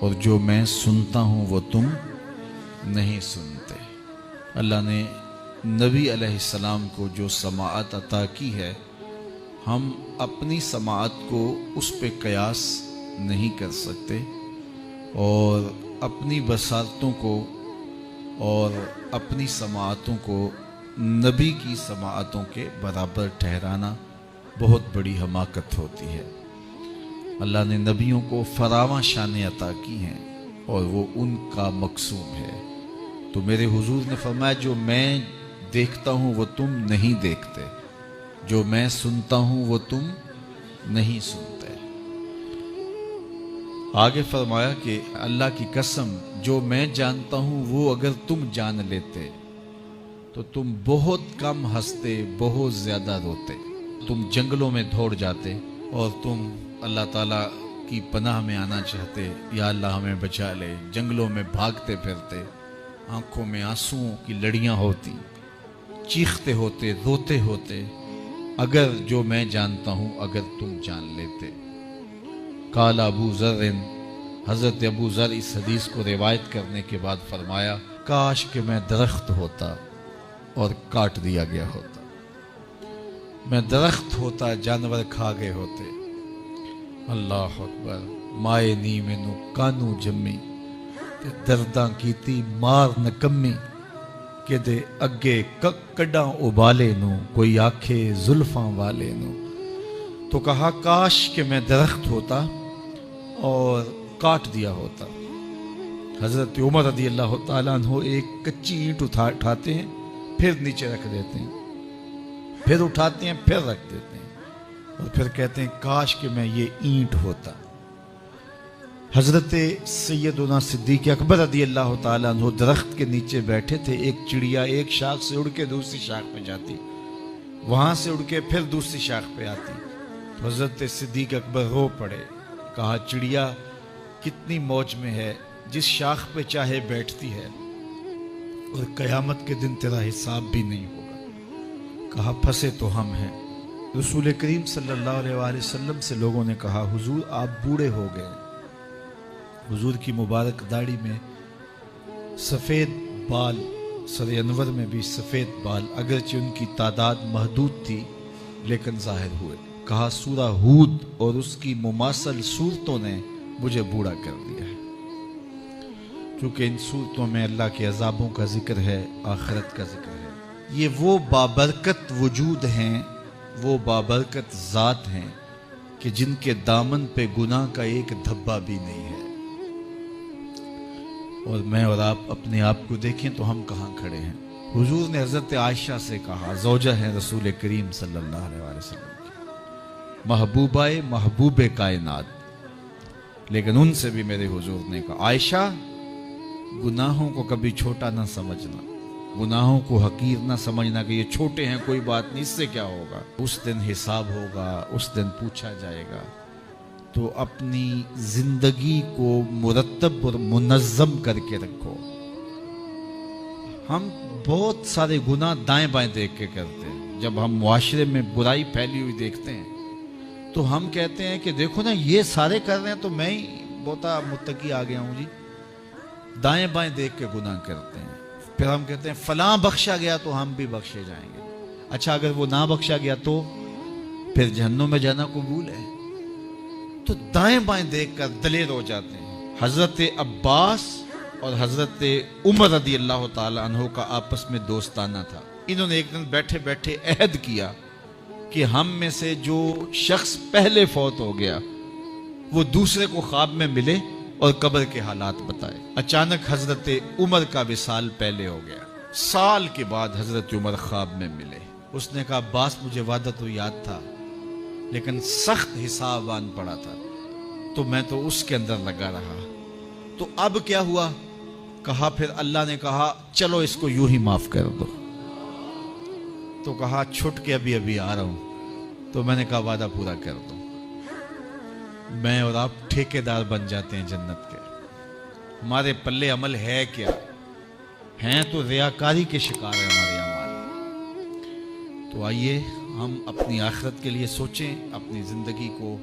اور جو میں سنتا ہوں وہ تم نہیں سنتے۔ اللہ نے نبی علیہ السلام کو جو سماعت عطا کی ہے، ہم اپنی سماعت کو اس پہ قیاس نہیں کر سکتے، اور اپنی بصارتوں کو اور اپنی سماعتوں کو نبی کی سماعتوں کے برابر ٹھہرانا بہت بڑی حماقت ہوتی ہے۔ اللہ نے نبیوں کو فراواں شانیں عطا کی ہیں اور وہ ان کا مقصوم ہے۔ تو میرے حضور نے فرمایا جو میں دیکھتا ہوں وہ تم نہیں دیکھتے، جو میں سنتا ہوں وہ تم نہیں سنتے۔ آگے فرمایا کہ اللہ کی قسم جو میں جانتا ہوں وہ اگر تم جان لیتے تو تم بہت کم ہنستے، بہت زیادہ روتے، تم جنگلوں میں دوڑ جاتے اور تم اللہ تعالیٰ کی پناہ میں آنا چاہتے، یا اللہ ہمیں بچا لے، جنگلوں میں بھاگتے پھرتے، آنکھوں میں آنسوؤں کی لڑیاں ہوتی، چیختے ہوتے، روتے ہوتے، اگر جو میں جانتا ہوں اگر تم جان لیتے۔ قال ابو ذر، حضرت ابو ذر اس حدیث کو روایت کرنے کے بعد فرمایا کاش کہ میں درخت ہوتا اور کاٹ دیا گیا ہوتا، میں درخت ہوتا جانور کھا گئے ہوتے۔ اللہ اکبر۔ مائے نی مینو کانو جمی تے درداں کیتی مار نکمی، کہ دے اگے کڈاں ابالے نو کوئی آکھے زلفاں والے نو۔ تو کہا کاش کہ میں درخت ہوتا اور کاٹ دیا ہوتا۔ حضرت عمر رضی اللہ تعالیٰ عنہ ایک کچی اینٹ اٹھاتے ہیں، پھر نیچے رکھ دیتے ہیں، پھر اٹھاتے ہیں، پھر رکھ دیتے ہیں، اور پھر کہتے ہیں کاش کہ میں یہ اینٹ ہوتا۔ حضرت سیدنا صدیق اکبر رضی اللہ تعالیٰ عنہ درخت کے نیچے بیٹھے تھے، ایک چڑیا ایک شاخ سے اڑ کے دوسری شاخ پہ جاتی، وہاں سے اڑ کے پھر دوسری شاخ پہ آتی، تو حضرت صدیق اکبر رو پڑے، کہا چڑیا کتنی موج میں ہے، جس شاخ پہ چاہے بیٹھتی ہے، اور قیامت کے دن تیرا حساب بھی نہیں ہوگا۔ کہا پھنسے تو ہم ہیں۔ رسول کریم صلی اللہ علیہ وآلہ وسلم سے لوگوں نے کہا حضور آپ بوڑھے ہو گئے۔ حضور کی مبارک داڑھی میں سفید بال، سر انور میں بھی سفید بال، اگرچہ ان کی تعداد محدود تھی لیکن ظاہر ہوئے۔ کہا سورہ ہود اور اس کی مماثل صورتوں نے مجھے بوڑھا کر دیا ہے، کیونکہ ان صورتوں میں اللہ کے عذابوں کا ذکر ہے، آخرت کا ذکر ہے۔ یہ وہ بابرکت وجود ہیں، وہ بابرکت ذات ہیں کہ جن کے دامن پہ گناہ کا ایک دھبا بھی نہیں ہے۔ اور میں اور آپ اپنے آپ کو دیکھیں تو ہم کہاں کھڑے ہیں۔ حضور نے حضرت عائشہ سے کہا، زوجہ ہیں رسول کریم صلی اللہ علیہ وآلہ وسلم کی، محبوبہ محبوب کائنات، لیکن ان سے بھی میرے حضور نے کہا عائشہ گناہوں کو کبھی چھوٹا نہ سمجھنا، گناہوں کو حقیر نہ سمجھنا کہ یہ چھوٹے ہیں کوئی بات نہیں، اس سے کیا ہوگا، اس دن حساب ہوگا، اس دن پوچھا جائے گا۔ تو اپنی زندگی کو مرتب اور منظم کر کے رکھو۔ ہم بہت سارے گناہ دائیں بائیں دیکھ کے کرتے ہیں۔ جب ہم معاشرے میں برائی پھیلی ہوئی دیکھتے ہیں تو ہم کہتے ہیں کہ دیکھو نا یہ سارے کر رہے ہیں تو میں ہی بہت متقی آ گیا ہوں جی۔ دائیں بائیں دیکھ کے گناہ کرتے ہیں، پھر ہم کہتے ہیں فلاں بخشا گیا تو ہم بھی بخشے جائیں گے۔ اچھا اگر وہ نہ بخشا گیا تو پھر جہنم میں جانا قبول ہے؟ تو دائیں بائیں دیکھ کر دلیر ہو جاتے ہیں۔ حضرت عباس اور حضرت عمر رضی اللہ تعالیٰ عنہ کا آپس میں دوستانہ تھا۔ انہوں نے ایک دن بیٹھے بیٹھے عہد کیا کہ ہم میں سے جو شخص پہلے فوت ہو گیا وہ دوسرے کو خواب میں ملے اور قبر کے حالات بتائے۔ اچانک حضرت عمر کا وصال پہلے ہو گیا، سال کے بعد حضرت عمر خواب میں ملے۔ اس نے کہا عباس مجھے وعدہ تو یاد تھا لیکن سخت حساب آن پڑا تھا تو میں تو اس کے اندر لگا رہا، تو اب کیا ہوا؟ کہا پھر اللہ نے کہا چلو اس کو یوں ہی معاف کر دو۔ تو کہا چھٹ کے ابھی ابھی آ رہا ہوں، تو میں نے کہا وعدہ پورا کر دو۔ میں اور آپ ٹھیکیدار بن جاتے ہیں جنت کے۔ ہمارے پلے عمل ہے کیا؟ ہیں تو ریاکاری کے شکار ہیں ہمارے اعمال۔ تو آئیے ہم اپنی آخرت کے لیے سوچیں، اپنی زندگی کو